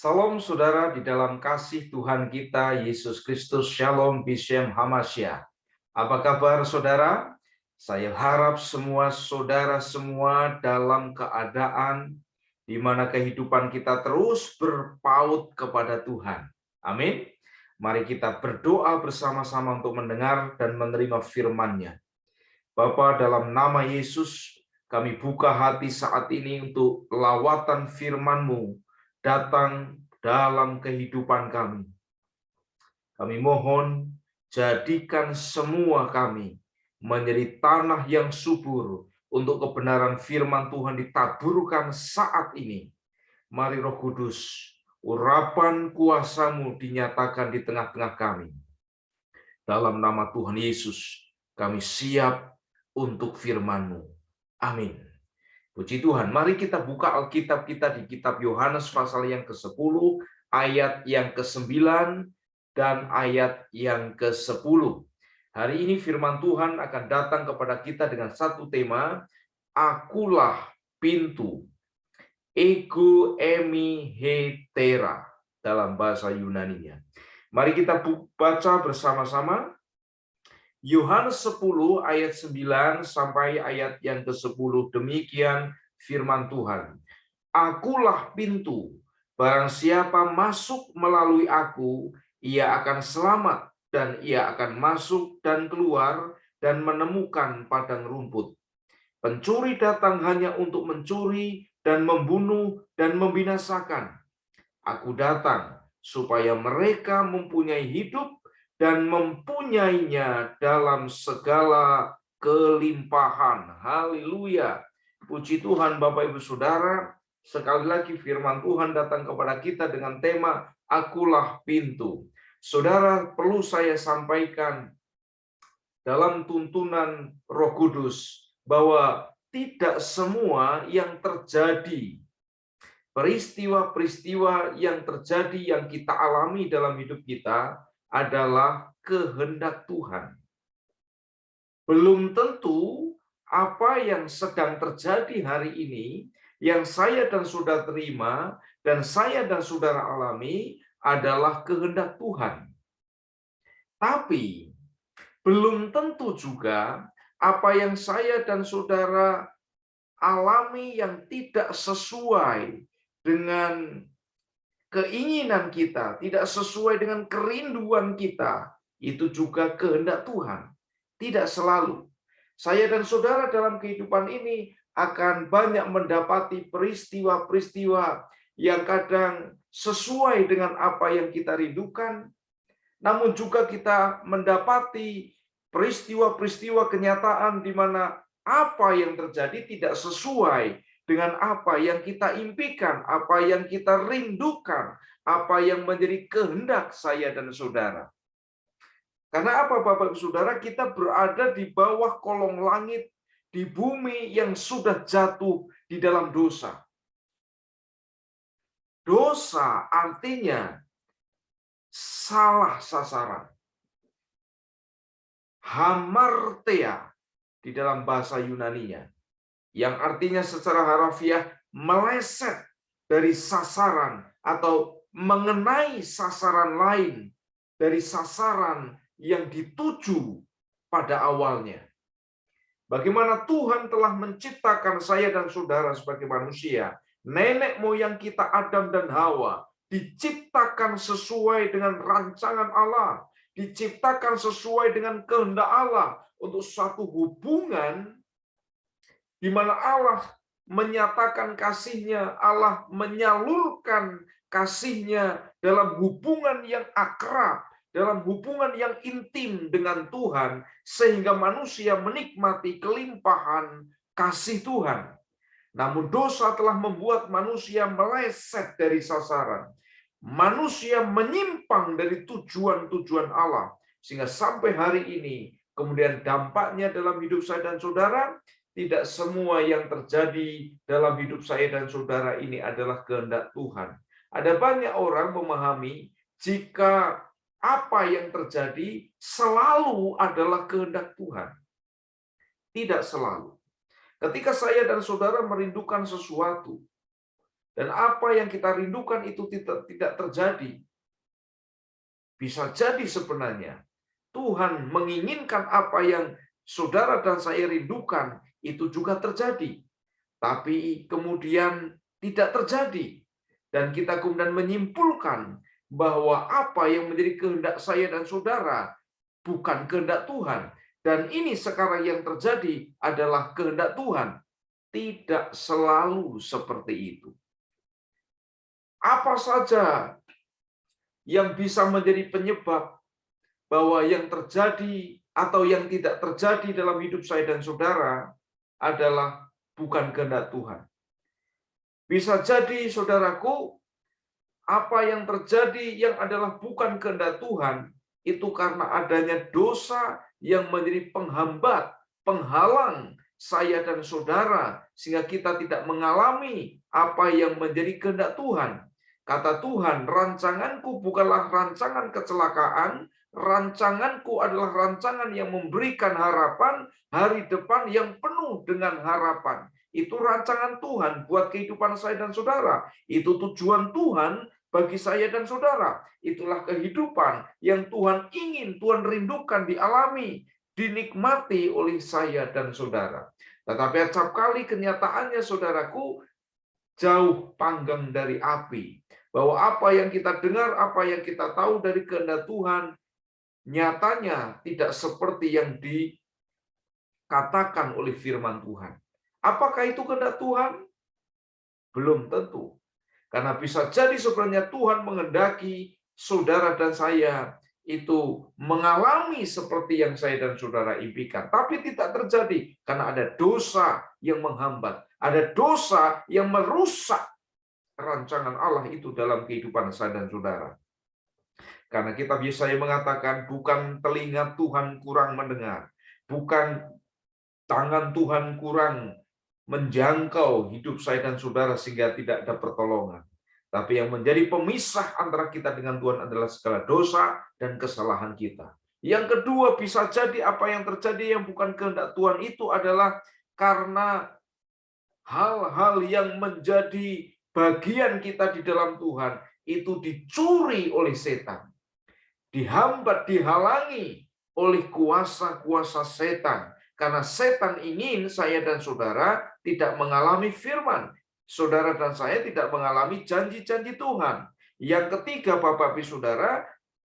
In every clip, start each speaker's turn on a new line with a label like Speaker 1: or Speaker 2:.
Speaker 1: Salam saudara di dalam kasih Tuhan kita Yesus Kristus. Shalom Bishem Hamasya. Apa kabar saudara? Saya harap semua saudara semua dalam keadaan di mana kehidupan kita terus berpaut kepada Tuhan. Amin. Mari kita berdoa bersama-sama untuk mendengar dan menerima firman-Nya. Bapa, dalam nama Yesus, kami buka hati saat ini untuk lawatan firman-Mu datang dalam kehidupan kami. Kami mohon, jadikan semua kami menjadi tanah yang subur untuk kebenaran firman Tuhan ditaburkan saat ini. Mari Roh Kudus, urapan kuasa-Mu dinyatakan di tengah-tengah kami. Dalam nama Tuhan Yesus, kami siap untuk firman-Mu. Amin. Puji Tuhan, mari kita buka Alkitab kita di kitab Yohanes pasal yang ke-10, ayat yang ke-9, dan ayat yang ke-10. Hari ini firman Tuhan akan datang kepada kita dengan satu tema, Akulah pintu. Ego emi hetera dalam bahasa Yunani-nya. Mari kita baca bersama-sama. Yohanes 10 ayat 9 sampai ayat yang ke-10. Demikian firman Tuhan. Akulah pintu. Barang siapa masuk melalui aku, ia akan selamat dan ia akan masuk dan keluar dan menemukan padang rumput. Pencuri datang hanya untuk mencuri dan membunuh dan membinasakan. Aku datang supaya mereka mempunyai hidup dan mempunyainya dalam segala kelimpahan. Haleluya. Puji Tuhan Bapak Ibu Saudara. Sekali lagi firman Tuhan datang kepada kita dengan tema Akulah pintu. Saudara, perlu saya sampaikan dalam tuntunan Roh Kudus bahwa tidak semua yang terjadi, peristiwa-peristiwa yang terjadi yang kita alami dalam hidup kita adalah kehendak Tuhan. Belum tentu apa yang sedang terjadi hari ini, yang saya dan saudara terima, dan saya dan saudara alami adalah kehendak Tuhan. Tapi belum tentu juga apa yang saya dan saudara alami yang tidak sesuai dengan keinginan kita, tidak sesuai dengan kerinduan kita, itu juga kehendak Tuhan. Tidak selalu. Saya dan saudara dalam kehidupan ini akan banyak mendapati peristiwa-peristiwa yang kadang sesuai dengan apa yang kita rindukan, namun juga kita mendapati peristiwa-peristiwa kenyataan di mana apa yang terjadi tidak sesuai dengan apa yang kita impikan, apa yang kita rindukan, apa yang menjadi kehendak saya dan saudara. Karena apa Bapak Ibu Saudara, kita berada di bawah kolong langit, di bumi yang sudah jatuh di dalam dosa. Dosa artinya salah sasaran. Hamartia di dalam bahasa Yunani-nya, yang artinya secara harafiah meleset dari sasaran atau mengenai sasaran lain dari sasaran yang dituju pada awalnya. Bagaimana Tuhan telah menciptakan saya dan saudara sebagai manusia, nenek moyang kita Adam dan Hawa diciptakan sesuai dengan rancangan Allah, diciptakan sesuai dengan kehendak Allah untuk suatu hubungan di mana Allah menyatakan kasih-Nya, Allah menyalurkan kasih-Nya dalam hubungan yang akrab, dalam hubungan yang intim dengan Tuhan, sehingga manusia menikmati kelimpahan kasih Tuhan. Namun dosa telah membuat manusia meleset dari sasaran. Manusia menyimpang dari tujuan-tujuan Allah, sehingga sampai hari ini, kemudian dampaknya dalam hidup saya dan saudara, tidak semua yang terjadi dalam hidup saya dan saudara ini adalah kehendak Tuhan. Ada banyak orang memahami jika apa yang terjadi selalu adalah kehendak Tuhan. Tidak selalu. Ketika saya dan saudara merindukan sesuatu, Dan apa yang kita rindukan itu tidak terjadi. Bisa jadi sebenarnya Tuhan menginginkan apa yang saudara dan saya rindukan itu juga terjadi. Tapi kemudian tidak terjadi. Dan kita kemudian menyimpulkan bahwa apa yang menjadi kehendak saya dan saudara bukan kehendak Tuhan. Dan ini sekarang yang terjadi adalah kehendak Tuhan. Tidak selalu seperti itu. Apa saja yang bisa menjadi penyebab bahwa yang terjadi atau yang tidak terjadi dalam hidup saya dan saudara adalah bukan kehendak Tuhan. Bisa jadi, saudaraku, apa yang terjadi yang adalah bukan kehendak Tuhan, itu karena adanya dosa yang menjadi penghambat, penghalang saya dan saudara, sehingga kita tidak mengalami apa yang menjadi kehendak Tuhan. Kata Tuhan, rancanganku bukanlah rancangan kecelakaan, rancanganku adalah rancangan yang memberikan harapan, hari depan yang penuh dengan harapan. Itu rancangan Tuhan buat kehidupan saya dan saudara. Itu tujuan Tuhan bagi saya dan saudara. Itulah kehidupan yang Tuhan ingin, Tuhan rindukan, dialami, dinikmati oleh saya dan saudara. Tetapi acap kali kenyataannya, saudaraku, jauh panggang dari api. Bahwa apa yang kita dengar, apa yang kita tahu dari kehendak Tuhan, nyatanya tidak seperti yang dikatakan oleh firman Tuhan. Apakah itu kehendak Tuhan? Belum tentu. Karena bisa jadi sebenarnya Tuhan menghendaki saudara dan saya itu mengalami seperti yang saya dan saudara impikan. Tapi tidak terjadi karena ada dosa yang menghambat. Ada dosa yang merusak rancangan Allah itu dalam kehidupan saya dan saudara. Karena kita biasanya mengatakan bukan telinga Tuhan kurang mendengar, bukan tangan Tuhan kurang menjangkau hidup saya dan saudara sehingga tidak ada pertolongan. Tapi yang menjadi pemisah antara kita dengan Tuhan adalah segala dosa dan kesalahan kita. Yang kedua, bisa jadi apa yang terjadi yang bukan kehendak Tuhan itu adalah karena hal-hal yang menjadi bagian kita di dalam Tuhan itu dicuri oleh setan. Dihambat, dihalangi oleh kuasa-kuasa setan. Karena setan ingin saya dan saudara tidak mengalami firman. Saudara dan saya tidak mengalami janji-janji Tuhan. Yang ketiga, Bapak Ibu Saudara,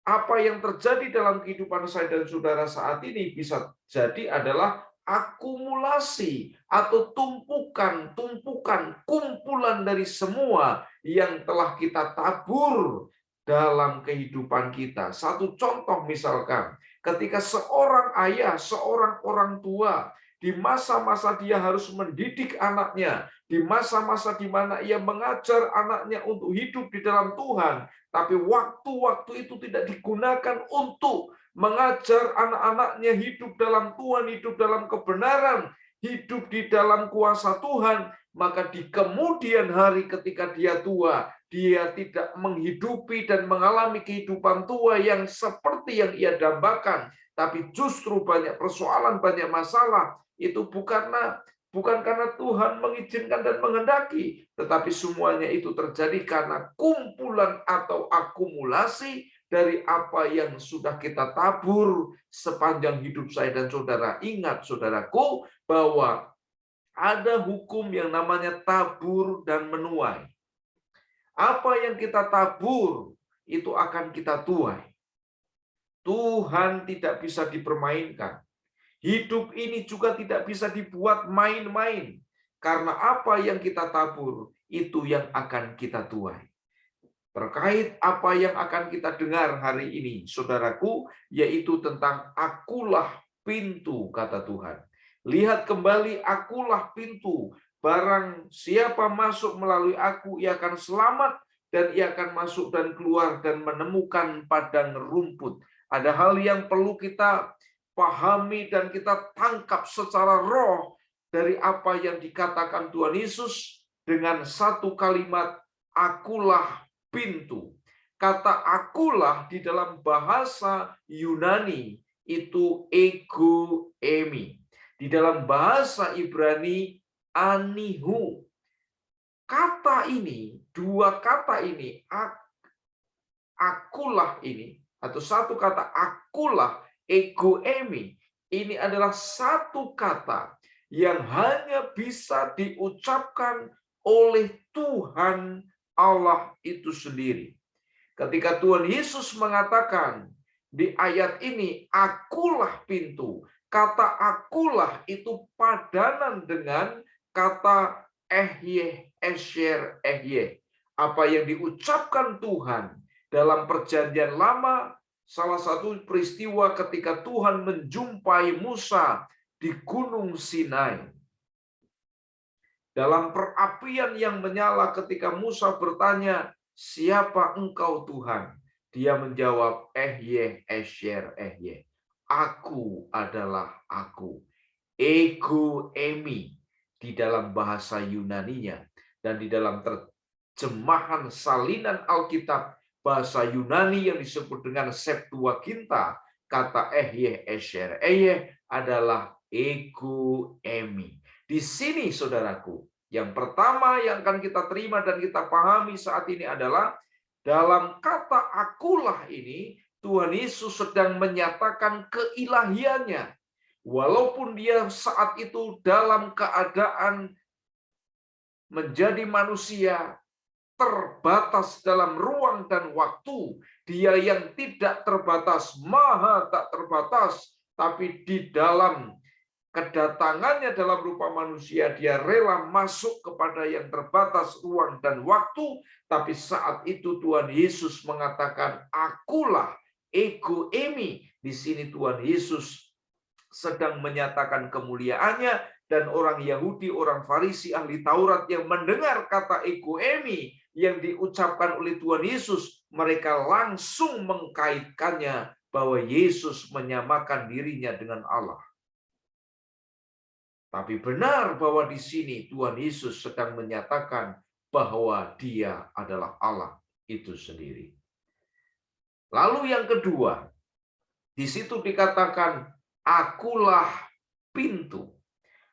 Speaker 1: apa yang terjadi dalam kehidupan saya dan saudara saat ini bisa jadi adalah akumulasi atau tumpukan, kumpulan dari semua yang telah kita tabur dalam kehidupan kita. Satu contoh misalkan, ketika seorang ayah, seorang orang tua, di masa-masa dia harus mendidik anaknya, di masa-masa di mana ia mengajar anaknya untuk hidup di dalam Tuhan, tapi waktu-waktu itu tidak digunakan untuk mengajar anak-anaknya hidup dalam Tuhan, hidup dalam kebenaran, hidup di dalam kuasa Tuhan, maka di kemudian hari ketika dia tua, dia tidak menghidupi dan mengalami kehidupan tua yang seperti yang ia dambakan, tapi justru banyak persoalan, banyak masalah. Itu bukan karena Tuhan mengizinkan dan menghendaki, tetapi semuanya itu terjadi karena kumpulan atau akumulasi dari apa yang sudah kita tabur sepanjang hidup saya dan saudara. Ingat, saudaraku, bahwa ada hukum yang namanya tabur dan menuai. Apa yang kita tabur, itu akan kita tuai. Tuhan tidak bisa dipermainkan. Hidup ini juga tidak bisa dibuat main-main. Karena apa yang kita tabur, itu yang akan kita tuai. Terkait apa yang akan kita dengar hari ini, saudaraku, yaitu tentang akulah pintu, kata Tuhan. Lihat kembali, akulah pintu. Barang siapa masuk melalui aku, ia akan selamat, dan ia akan masuk dan keluar dan menemukan padang rumput. Ada hal yang perlu kita pahami dan kita tangkap secara roh dari apa yang dikatakan Tuhan Yesus dengan satu kalimat, akulah pintu. Kata akulah di dalam bahasa Yunani itu ego emi. Di dalam bahasa Ibrani anihu. Kata dua kata ini, akulah ini, atau satu kata akulah, ego emi, ini adalah satu kata yang hanya bisa diucapkan oleh Tuhan Allah itu sendiri. Ketika Tuhan Yesus mengatakan di ayat ini, akulah pintu. Kata akulah itu padanan dengan kata ehye, esher, ehye. Apa yang diucapkan Tuhan dalam perjanjian lama, salah satu peristiwa ketika Tuhan menjumpai Musa di Gunung Sinai. Dalam perapian yang menyala ketika Musa bertanya, siapa engkau Tuhan? Dia menjawab, ehye, esher, ehye. Aku adalah aku. Ego emi di dalam bahasa Yunaninya. Dan di dalam terjemahan salinan Alkitab, bahasa Yunani yang disebut dengan Septuaginta, kata ehye, esher, ehye adalah ego emi. Di sini, saudaraku, yang pertama yang akan kita terima dan kita pahami saat ini adalah dalam kata akulah ini, Tuhan Yesus sedang menyatakan keilahiannya. Walaupun dia saat itu dalam keadaan menjadi manusia, terbatas dalam ruang dan waktu, dia yang tidak terbatas, maha tak terbatas, tapi di dalam kedatangannya dalam rupa manusia, dia rela masuk kepada yang terbatas ruang dan waktu. Tapi saat itu Tuhan Yesus mengatakan, akulah ego emi. Di sini Tuhan Yesus sedang menyatakan kemuliaannya, dan orang Yahudi, orang Farisi, ahli Taurat yang mendengar kata ego emi yang diucapkan oleh Tuhan Yesus, mereka langsung mengkaitkannya bahwa Yesus menyamakan dirinya dengan Allah. Tapi benar bahwa di sini Tuhan Yesus sedang menyatakan bahwa Dia adalah Allah itu sendiri. Lalu yang kedua, di situ dikatakan akulah pintu.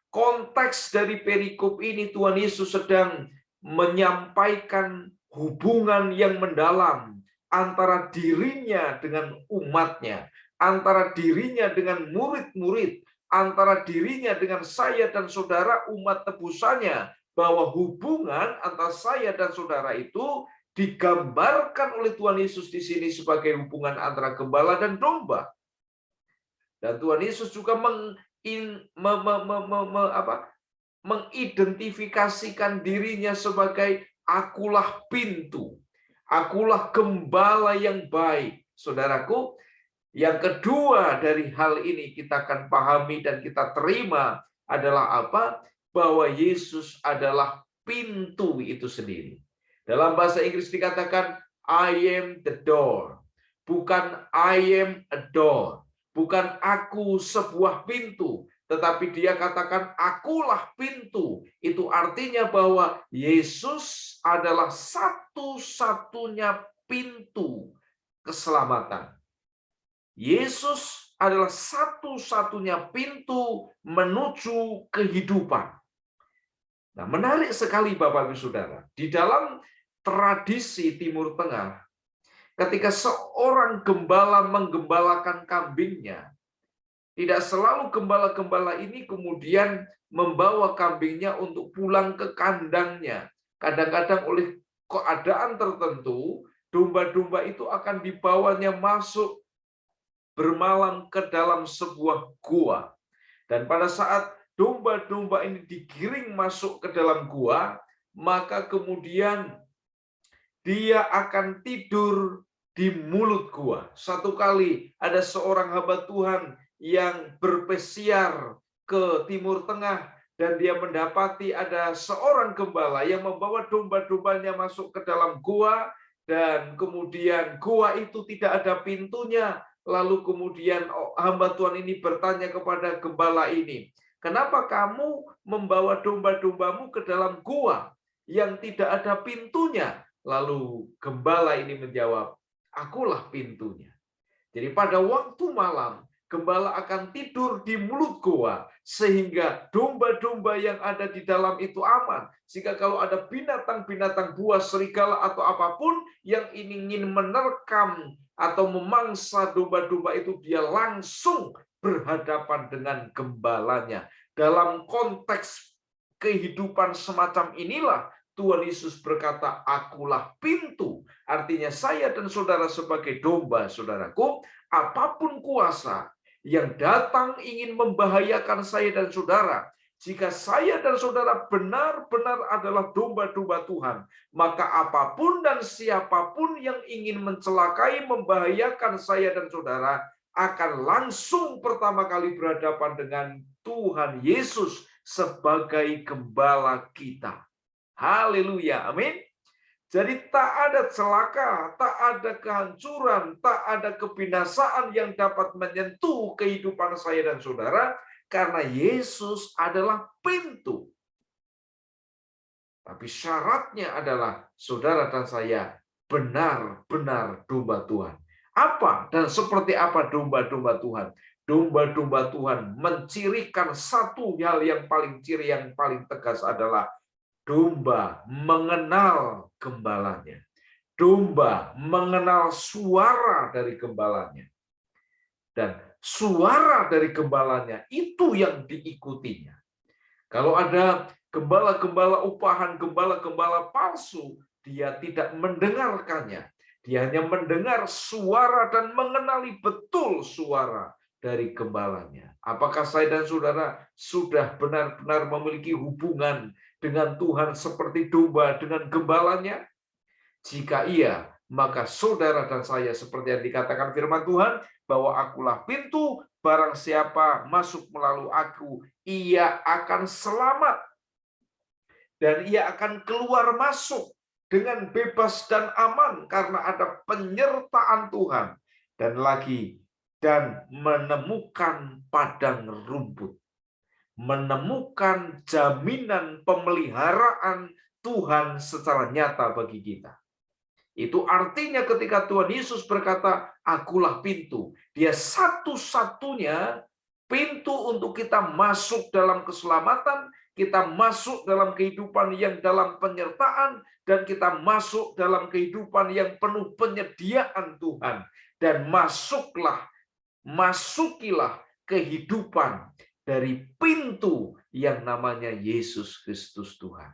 Speaker 1: Konteks dari perikop ini, Tuhan Yesus sedang menyampaikan hubungan yang mendalam antara dirinya dengan umatnya, antara dirinya dengan murid-murid, antara dirinya dengan saya dan saudara umat tebusannya, bahwa hubungan antara saya dan saudara itu digambarkan oleh Tuhan Yesus di sini sebagai hubungan antara gembala dan domba. Dan Tuhan Yesus juga mengidentifikasikan dirinya sebagai akulah pintu, akulah gembala yang baik. Saudaraku, yang kedua dari hal ini kita akan pahami dan kita terima adalah apa? Bahwa Yesus adalah pintu itu sendiri. Dalam bahasa Inggris dikatakan, I am the door. Bukan I am a door. Bukan aku sebuah pintu. Tetapi dia katakan, akulah pintu. Itu artinya bahwa Yesus adalah satu-satunya pintu keselamatan. Yesus adalah satu-satunya pintu menuju kehidupan. Nah, menarik sekali Bapak Ibu Saudara. Di dalam tradisi Timur Tengah, ketika seorang gembala menggembalakan kambingnya, tidak selalu gembala-gembala ini kemudian membawa kambingnya untuk pulang ke kandangnya. Kadang-kadang oleh keadaan tertentu, domba-domba itu akan dibawanya masuk bermalam ke dalam sebuah gua. Dan pada saat domba-domba ini digiring masuk ke dalam gua, maka kemudian dia akan tidur di mulut gua. Satu kali ada seorang hamba Tuhan yang berpesiar ke Timur Tengah, dan dia mendapati ada seorang gembala yang membawa domba-dombanya masuk ke dalam gua, dan kemudian gua itu tidak ada pintunya. Lalu kemudian hamba Tuhan ini bertanya kepada gembala ini, kenapa kamu membawa domba-dombamu ke dalam gua yang tidak ada pintunya? Lalu gembala ini menjawab, akulah pintunya. Jadi pada waktu malam, gembala akan tidur di mulut gua, sehingga domba-domba yang ada di dalam itu aman. Jika kalau ada binatang-binatang buas, serigala atau apapun yang ingin menerkam atau memangsa domba-domba itu, dia langsung berhadapan dengan gembalanya. Dalam konteks kehidupan semacam inilah Tuhan Yesus berkata, akulah pintu. Artinya saya dan saudara sebagai domba, saudaraku, apapun kuasa yang datang ingin membahayakan saya dan saudara, jika saya dan saudara benar-benar adalah domba-domba Tuhan, maka apapun dan siapapun yang ingin mencelakai, membahayakan saya dan saudara, akan langsung pertama kali berhadapan dengan Tuhan Yesus sebagai gembala kita. Haleluya, amin. Jadi tak ada celaka, tak ada kehancuran, tak ada kebinasaan yang dapat menyentuh kehidupan saya dan saudara, karena Yesus adalah pintu. Tapi syaratnya adalah saudara dan saya benar-benar domba Tuhan. Apa dan seperti apa domba-domba Tuhan? Domba-domba Tuhan mencirikan satu hal yang paling ciri, yang paling tegas adalah domba mengenal gembalanya. Domba mengenal suara dari gembalanya. Dan suara dari gembalanya itu yang diikutinya. Kalau ada gembala-gembala upahan, gembala-gembala palsu, dia tidak mendengarkannya. Dia hanya mendengar suara dan mengenali betul suara dari gembalanya. Apakah saya dan saudara sudah benar-benar memiliki hubungan dengan Tuhan seperti domba dengan gembalanya? Jika iya, maka saudara dan saya seperti yang dikatakan firman Tuhan, bahwa akulah pintu, barang siapa masuk melalui aku, ia akan selamat. Dan ia akan keluar masuk dengan bebas dan aman karena ada penyertaan Tuhan. Dan menemukan padang rumput. Menemukan jaminan pemeliharaan Tuhan secara nyata bagi kita. Itu artinya ketika Tuhan Yesus berkata, akulah pintu. Dia satu-satunya pintu untuk kita masuk dalam keselamatan, kita masuk dalam kehidupan yang dalam penyertaan, dan kita masuk dalam kehidupan yang penuh penyediaan Tuhan. Dan masukilah kehidupan dari pintu yang namanya Yesus Kristus Tuhan.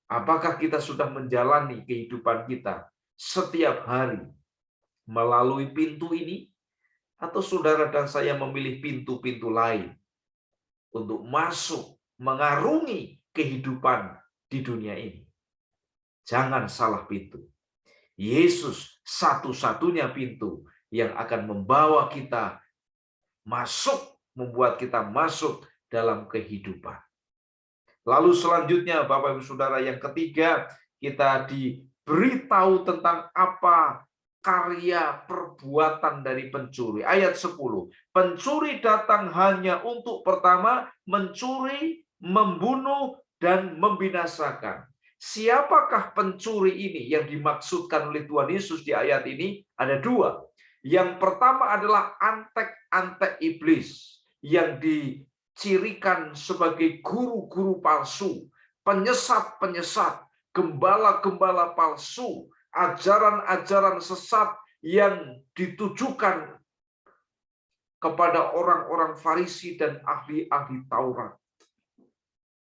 Speaker 1: Apakah kita sudah menjalani kehidupan kita setiap hari melalui pintu ini? Atau saudara dan saya memilih pintu-pintu lain untuk masuk, mengarungi kehidupan di dunia ini? Jangan salah pintu. Yesus satu-satunya pintu yang akan membawa kita masuk, membuat kita masuk dalam kehidupan. Lalu selanjutnya, Bapak Ibu Saudara, yang ketiga, kita diberitahu tentang apa karya perbuatan dari pencuri. Ayat 10. Pencuri datang hanya untuk pertama mencuri, membunuh, dan membinasakan. Siapakah pencuri ini yang dimaksudkan oleh Tuhan Yesus di ayat ini? Ada dua. Yang pertama adalah antek-antek iblis yang dicirikan sebagai guru-guru palsu, penyesat-penyesat, gembala-gembala palsu, ajaran-ajaran sesat yang ditujukan kepada orang-orang Farisi dan ahli-ahli Taurat.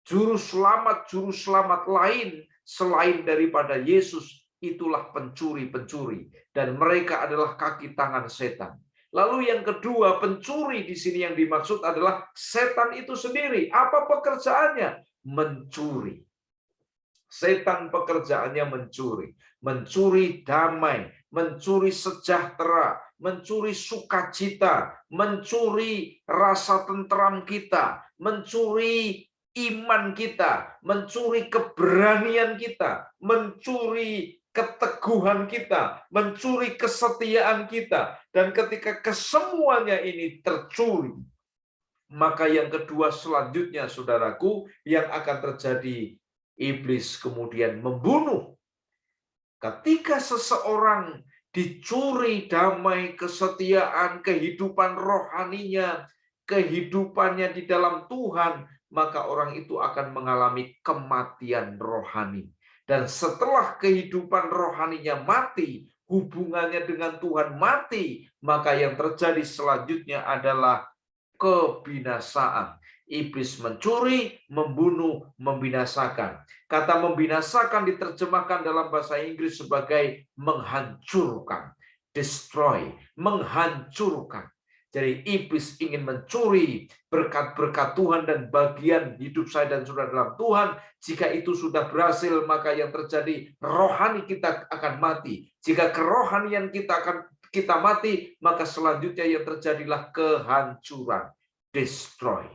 Speaker 1: Juru selamat lain selain daripada Yesus, itulah pencuri-pencuri. Dan mereka adalah kaki tangan setan. Lalu yang kedua, pencuri di sini yang dimaksud adalah setan itu sendiri. Apa pekerjaannya? Mencuri. Setan pekerjaannya mencuri. Mencuri damai, mencuri sejahtera, mencuri sukacita, mencuri rasa tentram kita, mencuri iman kita, mencuri keberanian kita, mencuri keteguhan kita, mencuri kesetiaan kita. Dan ketika kesemuanya ini tercuri, maka yang kedua selanjutnya, saudaraku, yang akan terjadi, iblis kemudian membunuh. Ketika seseorang dicuri damai, kesetiaan, kehidupan rohaninya, kehidupannya di dalam Tuhan, maka orang itu akan mengalami kematian rohani. Dan setelah kehidupan rohaninya mati, hubungannya dengan Tuhan mati, maka yang terjadi selanjutnya adalah kebinasaan. Iblis mencuri, membunuh, membinasakan. Kata membinasakan diterjemahkan dalam bahasa Inggris sebagai menghancurkan, destroy, menghancurkan. Jadi iblis ingin mencuri berkat-berkat Tuhan dan bagian hidup saya dan saudara dalam Tuhan. Jika itu sudah berhasil, maka yang terjadi rohani kita akan mati. Jika kerohanian kita mati, maka selanjutnya yang terjadilah kehancuran, destroy,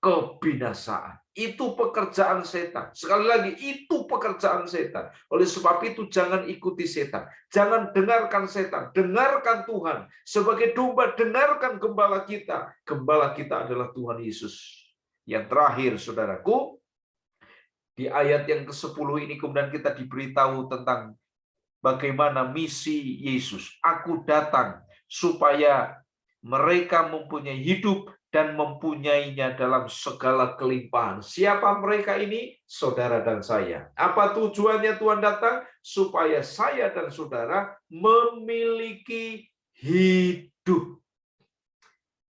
Speaker 1: kebinasaan. Itu pekerjaan setan. Sekali lagi, itu pekerjaan setan. Oleh sebab itu, jangan ikuti setan. Jangan dengarkan setan. Dengarkan Tuhan. Sebagai domba, dengarkan gembala kita. Gembala kita adalah Tuhan Yesus. Yang terakhir, saudaraku, di ayat yang ke-10 ini kemudian kita diberitahu tentang bagaimana misi Yesus. Aku datang supaya mereka mempunyai hidup dan mempunyainya dalam segala kelimpahan. Siapa mereka ini? Saudara dan saya. Apa tujuannya Tuhan datang? Supaya saya dan saudara memiliki hidup.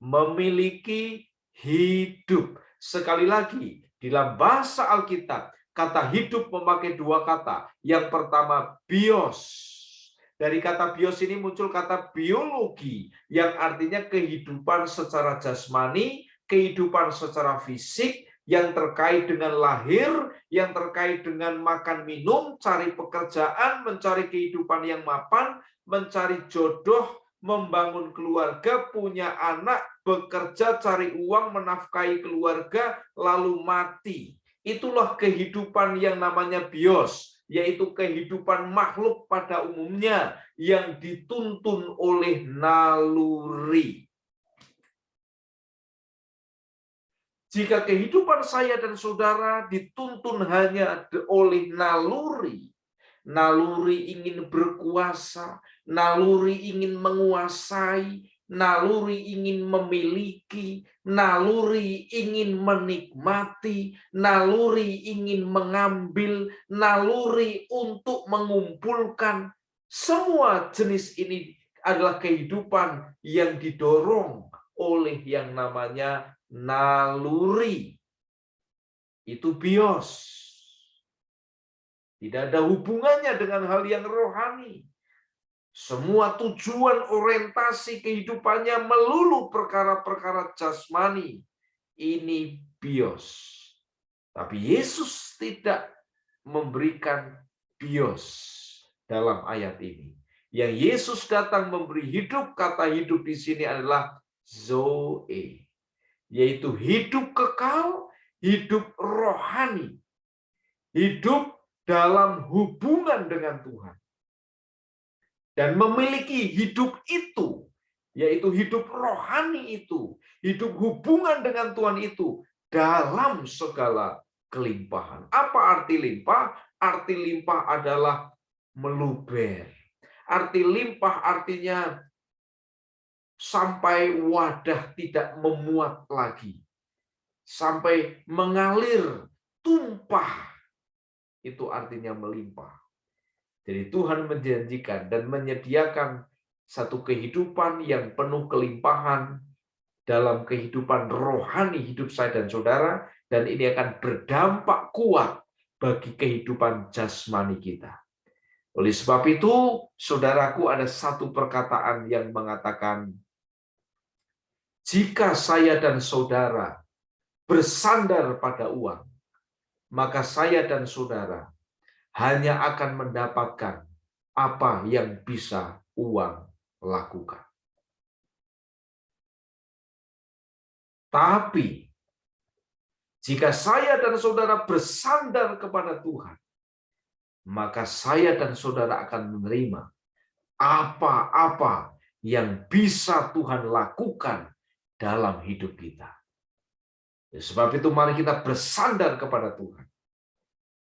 Speaker 1: Memiliki hidup. Sekali lagi, dalam bahasa Alkitab, kata hidup memakai dua kata. Yang pertama, bios. Dari kata bios ini muncul kata biologi, yang artinya kehidupan secara jasmani, kehidupan secara fisik, yang terkait dengan lahir, yang terkait dengan makan minum, cari pekerjaan, mencari kehidupan yang mapan, mencari jodoh, membangun keluarga, punya anak, bekerja, cari uang, menafkahi keluarga, lalu mati. Itulah kehidupan yang namanya bios, yaitu kehidupan makhluk pada umumnya yang dituntun oleh naluri. Jika kehidupan saya dan saudara dituntun hanya oleh naluri, naluri ingin berkuasa, naluri ingin menguasai, naluri ingin memiliki, naluri ingin menikmati, naluri ingin mengambil, naluri untuk mengumpulkan. Semua jenis ini adalah kehidupan yang didorong oleh yang namanya naluri. Itu bios. Tidak ada hubungannya dengan hal yang rohani. Semua tujuan orientasi kehidupannya melulu perkara-perkara jasmani. Ini bios. Tapi Yesus tidak memberikan bios dalam ayat ini. Yang Yesus datang memberi hidup, kata hidup di sini adalah zoe, yaitu hidup kekal, hidup rohani, hidup dalam hubungan dengan Tuhan. Dan memiliki hidup itu, yaitu hidup rohani itu, hidup hubungan dengan Tuhan itu, dalam segala kelimpahan. Apa arti limpah? Arti limpah adalah meluber. Arti limpah artinya sampai wadah tidak memuat lagi. Sampai mengalir, tumpah. Itu artinya melimpah. Jadi Tuhan menjanjikan dan menyediakan satu kehidupan yang penuh kelimpahan dalam kehidupan rohani hidup saya dan saudara, dan ini akan berdampak kuat bagi kehidupan jasmani kita. Oleh sebab itu, saudaraku, ada satu perkataan yang mengatakan, jika saya dan saudara bersandar pada uang, maka saya dan saudara hanya akan mendapatkan apa yang bisa uang lakukan. Tapi, jika saya dan saudara bersandar kepada Tuhan, maka saya dan saudara akan menerima apa-apa yang bisa Tuhan lakukan dalam hidup kita. Sebab itu mari kita bersandar kepada Tuhan.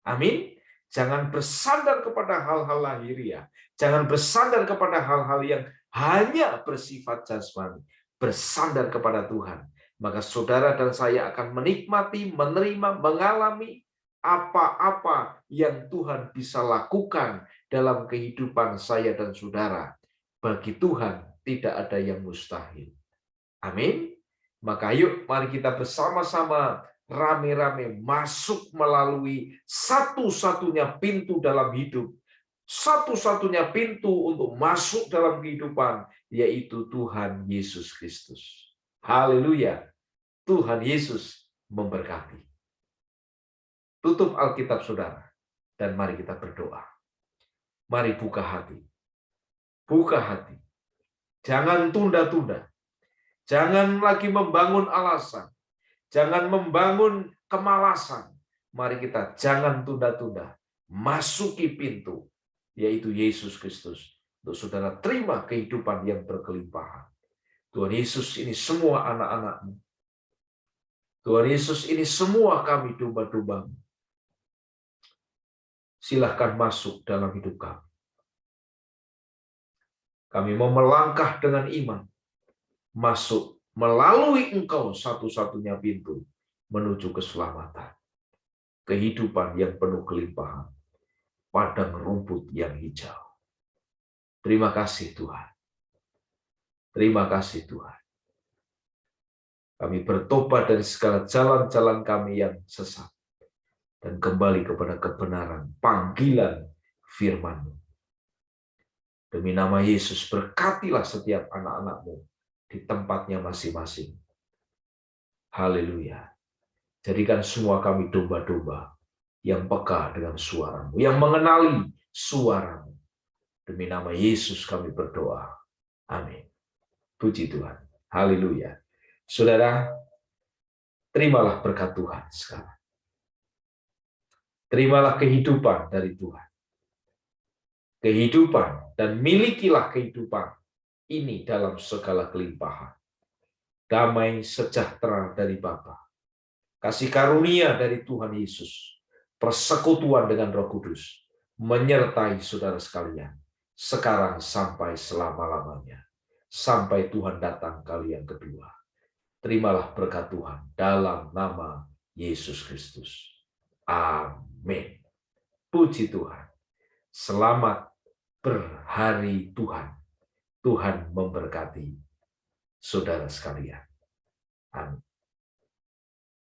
Speaker 1: Amin. Jangan bersandar kepada hal-hal lahiriah. Jangan bersandar kepada hal-hal yang hanya bersifat jasmani. bersandar kepada Tuhan, maka saudara dan saya akan menikmati, menerima, mengalami apa-apa yang Tuhan bisa lakukan dalam kehidupan saya dan saudara. Bagi Tuhan tidak ada yang mustahil. Amin. Maka yuk mari kita bersama-sama rame-rame masuk melalui satu-satunya pintu dalam hidup. Satu-satunya pintu untuk masuk dalam kehidupan, yaitu Tuhan Yesus Kristus. Haleluya. Tuhan Yesus memberkati. Tutup Alkitab saudara, dan mari kita berdoa. Mari buka hati. Buka hati. Jangan tunda-tunda. Jangan lagi membangun alasan. Jangan membangun kemalasan. Mari kita jangan tunda-tunda. Masuki pintu, yaitu Yesus Kristus. Untuk saudara terima kehidupan yang berkelimpahan. Tuhan Yesus, ini semua anak-anak-Mu. Tuhan Yesus, ini semua kami domba-domba-Mu. Silahkan masuk dalam hidup kami. Kami mau melangkah dengan iman. Masuk melalui Engkau satu-satunya pintu menuju keselamatan. Kehidupan yang penuh kelimpahan. Padang rumput yang hijau. Terima kasih Tuhan. Terima kasih Tuhan. Kami bertobat dari segala jalan-jalan kami yang sesat. Dan kembali kepada kebenaran panggilan firman-Mu. Demi nama Yesus, berkatilah setiap anak-anak-Mu di tempatnya masing-masing. Haleluya. Jadikan semua kami domba-domba yang peka dengan suara-Mu, yang mengenali suara-Mu. Demi nama Yesus kami berdoa. Amin. Puji Tuhan. Haleluya. Saudara, terimalah berkat Tuhan sekarang. Terimalah kehidupan dari Tuhan. Kehidupan dan milikilah kehidupan ini dalam segala kelimpahan. Damai sejahtera dari Bapa. Kasih karunia dari Tuhan Yesus. Persekutuan dengan Roh Kudus. Menyertai saudara sekalian. Sekarang sampai selama-lamanya. Sampai Tuhan datang kali yang kedua. Terimalah berkat Tuhan dalam nama Yesus Kristus. Amin. Puji Tuhan. Selamat berhari Tuhan. Tuhan memberkati saudara sekalian. Amin.